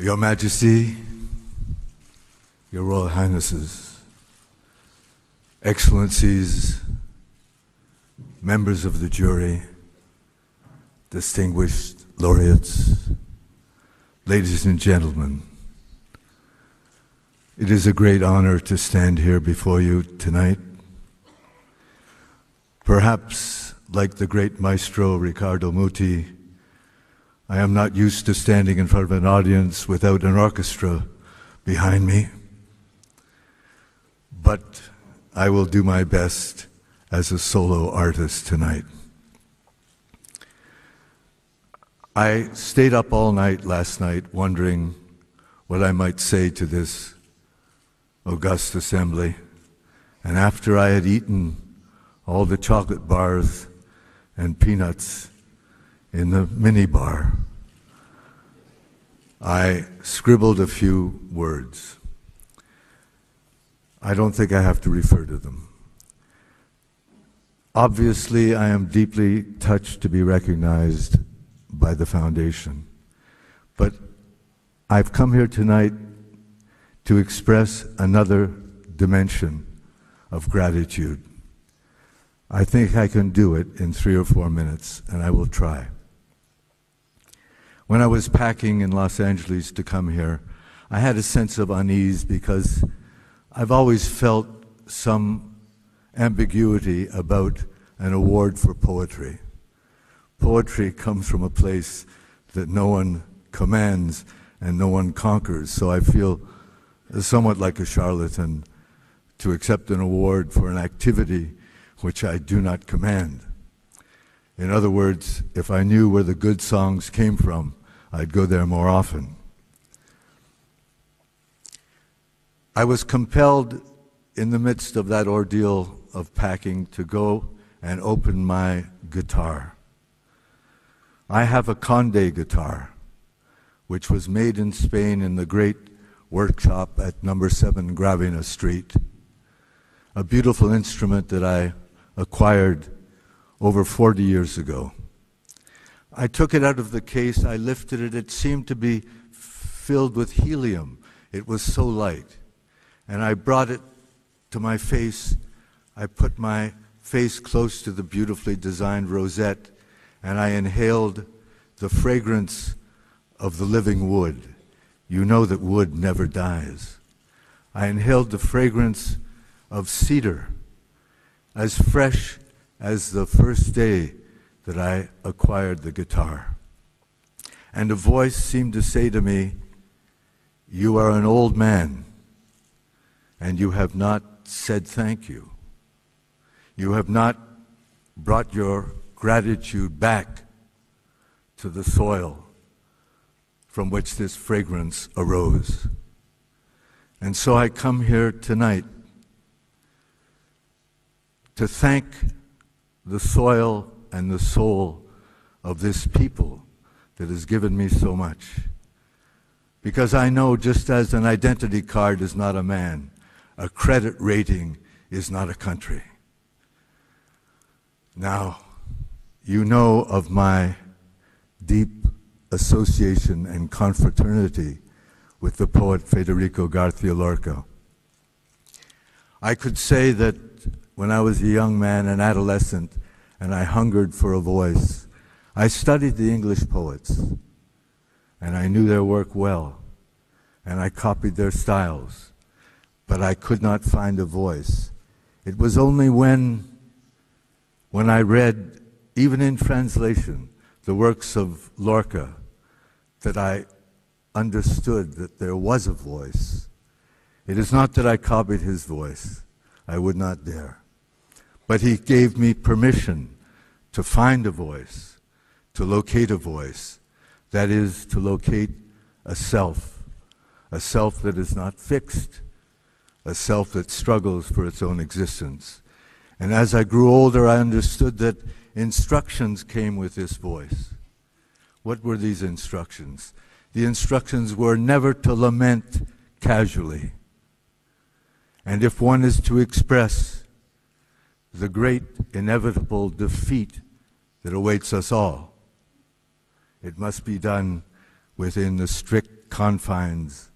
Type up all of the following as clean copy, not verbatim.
Your Majesty, Your Royal Highnesses, Excellencies, members of the jury, distinguished laureates, ladies and gentlemen, it is a great honor to stand here before you tonight. Perhaps, like the great maestro Riccardo Muti, I am not used to standing in front of an audience without an orchestra behind me, but I will do my best as a solo artist tonight. I stayed up all night last night wondering what I might say to this august assembly, and after I had eaten all the chocolate bars and peanuts in the mini bar, I scribbled a few words. I don't think I have to refer to them. Obviously, I am deeply touched to be recognized by the Foundation, but I've come here tonight to express another dimension of gratitude. I think I can do it in 3 or 4 minutes, and I will try. When I was packing in Los Angeles to come here, I had a sense of unease because I've always felt some ambiguity about an award for poetry. Poetry comes from a place that no one commands and no one conquers, so I feel somewhat like a charlatan to accept an award for an activity which I do not command. In other words, if I knew where the good songs came from, I'd go there more often. I was compelled in the midst of that ordeal of packing to go and open my guitar. I have a Conde guitar, which was made in Spain in the great workshop at number 7 Gravina Street, a beautiful instrument that I acquired over 40 years ago. I took it out of the case, I lifted it, it seemed to be filled with helium. It was so light. And I brought it to my face. I put my face close to the beautifully designed rosette, and I inhaled the fragrance of the living wood. You know that wood never dies. I inhaled the fragrance of cedar, as fresh as the first day that I acquired the guitar. And a voice seemed to say to me, "You are an old man, and you have not said thank you. You have not brought your gratitude back to the soil from which this fragrance arose." And so I come here tonight to thank the soil and the soul of this people that has given me so much. Because I know, just as an identity card is not a man, a credit rating is not a country. Now, you know of my deep association and confraternity with the poet Federico García Lorca. I could say that when I was a young man, an adolescent, and I hungered for a voice, I studied the English poets, and I knew their work well, and I copied their styles, but I could not find a voice. It was only when I read, even in translation, the works of Lorca, that I understood that there was a voice. It is not that I copied his voice. I would not dare. But he gave me permission to find a voice, to locate a voice, that is, to locate a self that is not fixed, a self that struggles for its own existence. And as I grew older, I understood that instructions came with this voice. What were these instructions? The instructions were never to lament casually. And if one is to express the great inevitable defeat that awaits us all, it must be done within the strict confines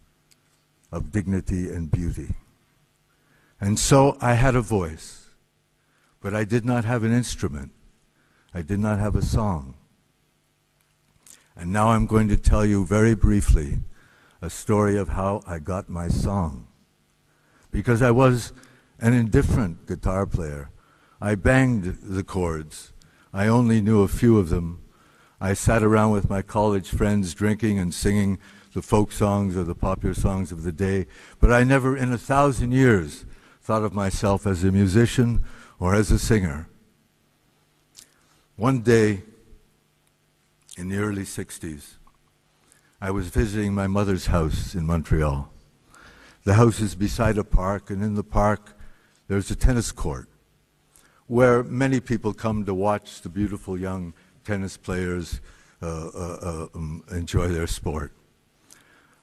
of dignity and beauty. And so I had a voice, but I did not have an instrument. I did not have a song. And now I'm going to tell you very briefly a story of how I got my song. Because I was an indifferent guitar player. I banged the chords. I only knew a few of them. I sat around with my college friends drinking and singing the folk songs or the popular songs of the day, but I never in 1,000 years thought of myself as a musician or as a singer. One day, in the early 60s, I was visiting my mother's house in Montreal. The house is beside a park, and in the park there's a tennis court where many people come to watch the beautiful young tennis players enjoy their sport.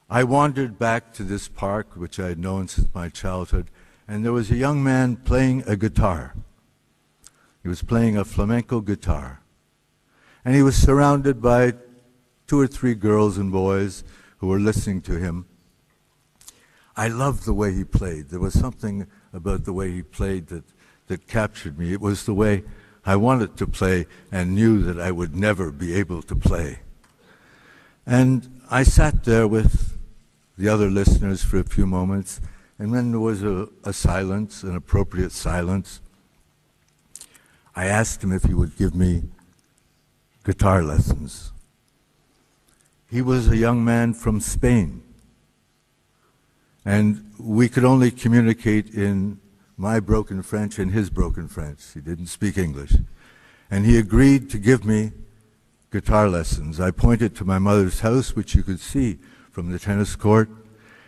I wandered back to this park, which I had known since my childhood, and there was a young man playing a guitar. He was playing a flamenco guitar. And he was surrounded by 2 or 3 girls and boys who were listening to him. I loved the way he played. There was something about the way he played that captured me. It was the way I wanted to play and knew that I would never be able to play. And I sat there with the other listeners for a few moments, and then there was a silence, an appropriate silence. I asked him if he would give me guitar lessons. He was a young man from Spain, and we could only communicate in my broken French and his broken French. He didn't speak English. And he agreed to give me guitar lessons. I pointed to my mother's house, which you could see from the tennis court,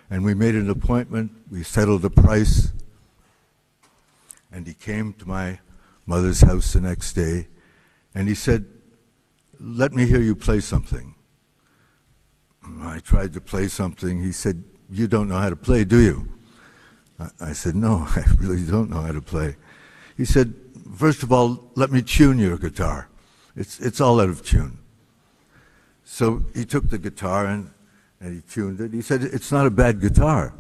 and we made an appointment. We settled a price, and he came to my mother's house the next day, and he said, "Let me hear you play something." I tried to play something. He said, "You don't know how to play, do you?" I said, "No, I really don't know how to play." He said, "First of all, let me tune your guitar. It's all out of tune." So he took the guitar and he tuned it. He said, "It's not a bad guitar."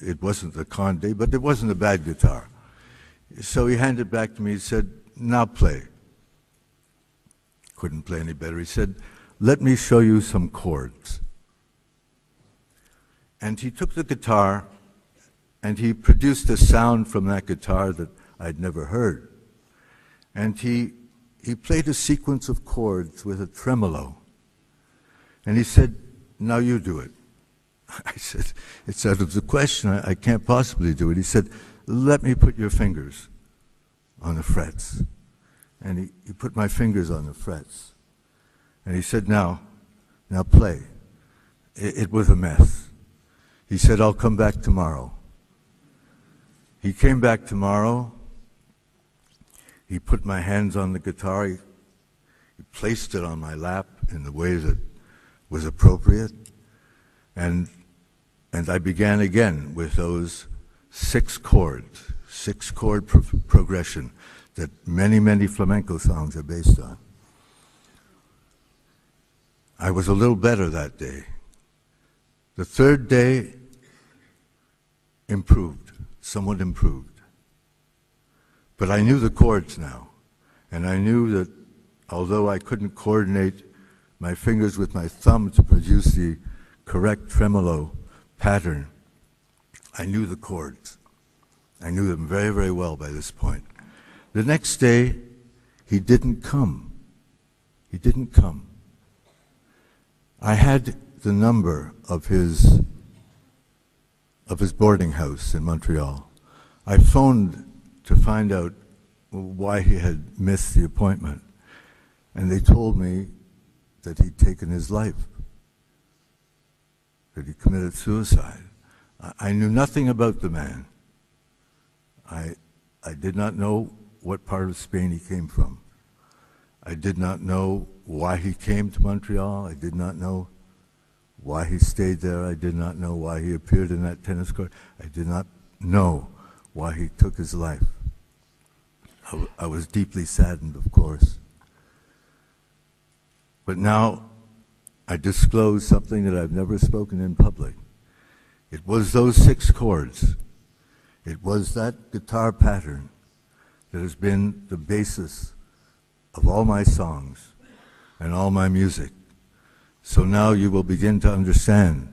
It wasn't the Conde, but it wasn't a bad guitar. So he handed it back to me. He said, "Now play." Couldn't play any better. He said, "Let me show you some chords." And he took the guitar and he produced a sound from that guitar that I'd never heard. And he played a sequence of chords with a tremolo. And he said, "Now you do it." I said, "It's out of the question. I can't possibly do it." He said, "Let me put your fingers on the frets." And he put my fingers on the frets. And he said, now play." It was a mess. He said, "I'll come back tomorrow." He came back tomorrow. He put my hands on the guitar. He placed it on my lap in the way that was appropriate. And I began again with those 6 chords, 6-chord progression that many, many flamenco songs are based on. I was a little better that day. The third day improved, somewhat improved. But I knew the chords now, and I knew that although I couldn't coordinate my fingers with my thumb to produce the correct tremolo pattern, I knew the chords. I knew them very, very well by this point. The next day, he didn't come. He didn't come. I had the number of his boarding house in Montreal. I phoned to find out why he had missed the appointment, and they told me that he'd taken his life, that he committed suicide. I knew nothing about the man. I did not know what part of Spain he came from. I did not know why he came to Montreal. I did not know why he stayed there. I did not know why he appeared in that tennis court. I did not know why he took his life. I was deeply saddened, of course. But now I disclose something that I've never spoken in public. It was those 6 chords. It was that guitar pattern that has been the basis of all my songs and all my music. So now you will begin to understand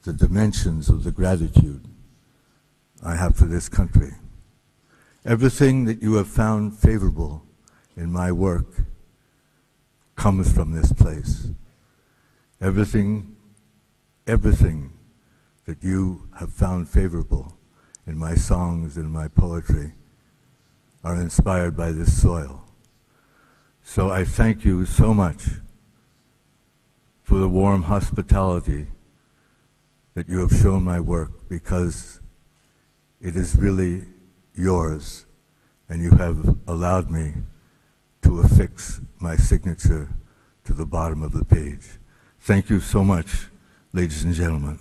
the dimensions of the gratitude I have for this country. Everything that you have found favorable in my work comes from this place. Everything that you have found favorable in my songs and my poetry are inspired by this soil. So I thank you so much for the warm hospitality that you have shown my work, because it is really yours, and you have allowed me to affix my signature to the bottom of the page. Thank you so much, ladies and gentlemen.